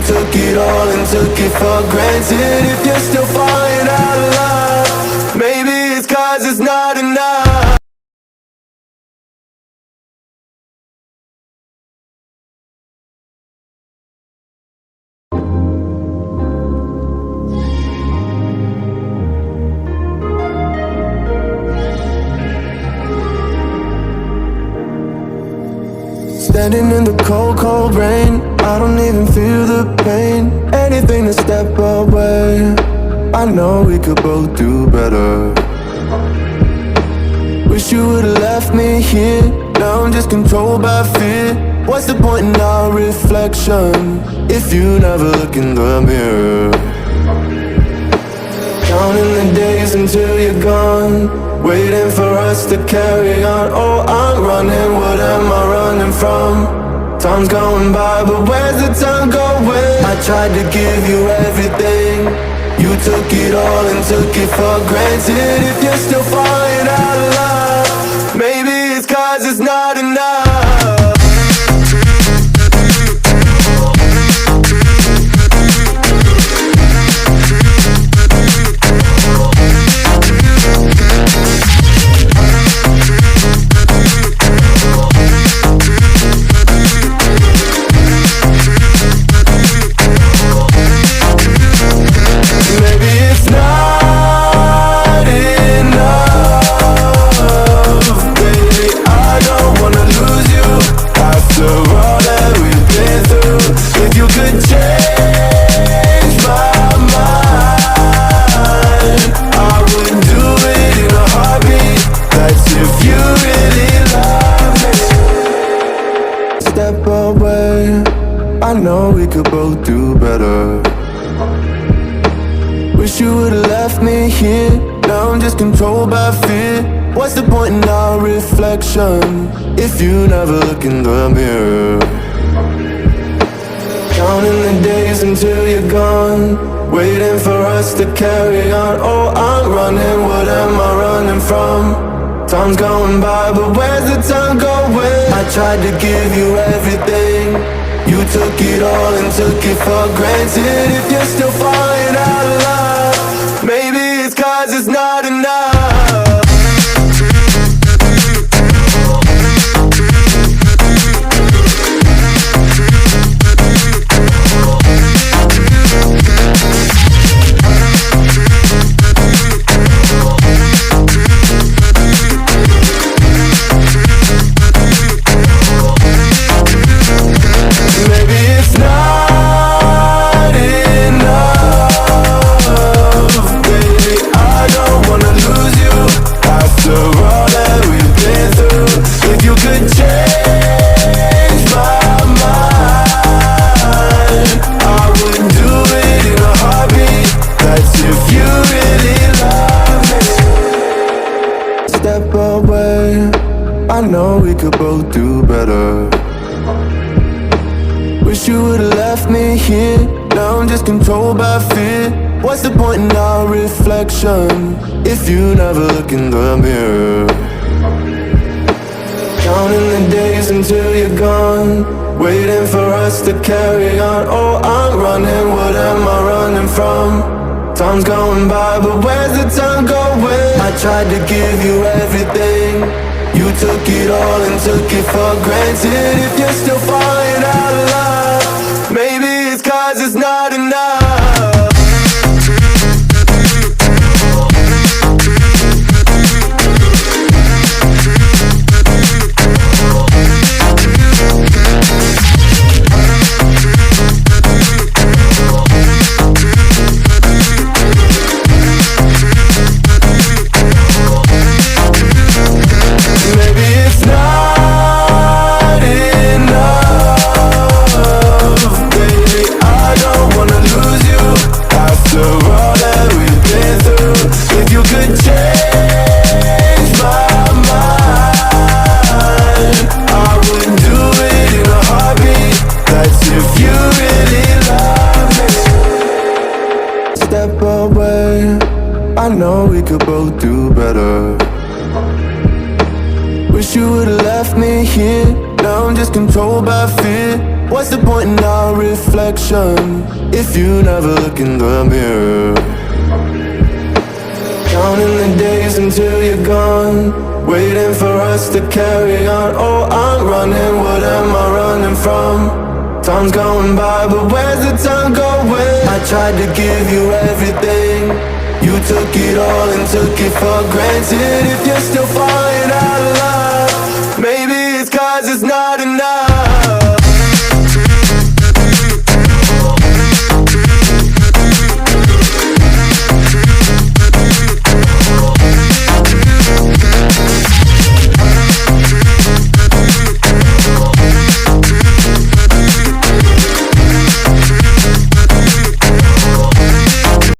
took it all and took it for granted. If you're still falling out of love, maybe it's 'cause it's not enough. Standing in the cold, cold rain, I don't even feel the pain. Anything to step away, I know we could both do better. Wish you would've left me here, now I'm just controlled by fear. What's the point in our reflection, if you never look in the mirror? Counting the days until you're gone, waiting for us to carry on. Oh, I'm running, what am I running from? Time's going by, but where's the time going? I tried to give you everything, you took it all and took it for granted. If you're still falling out of love, maybe it's 'cause it's not enough. I know we could both do better. Wish you would've left me here, now I'm just controlled by fear. What's the point in our reflection, if you never look in the mirror? Counting the days until you're gone, waiting for us to carry on. Oh, I'm running, what am I running from? Time's going by, but where's the time going? I tried to give you everything, you took it all and took it for granted. If you're still falling out of love, maybe it's 'cause it's not enough. I know we could both do better. Wish you would've left me here, now I'm just controlled by fear. What's the point in our reflection, if you never look in the mirror? Counting the days until you're gone, waiting for us to carry on. Oh, I'm running, what am I running from? Time's going by, but where's the time going? I tried to give you everything, you took it all and took it for granted. If you're still falling out of love, maybe it's 'cause it's not enough. I know we could both do better. Wish you would've left me here, now I'm just controlled by fear. What's the point in our reflection if you never look in the mirror? Counting the days until you're gone, waiting for us to carry on. Oh, I'm running, what am I running from? Time's going by, but where's the time going? I tried to give you everything, you took it all and took it for granted. If you're still far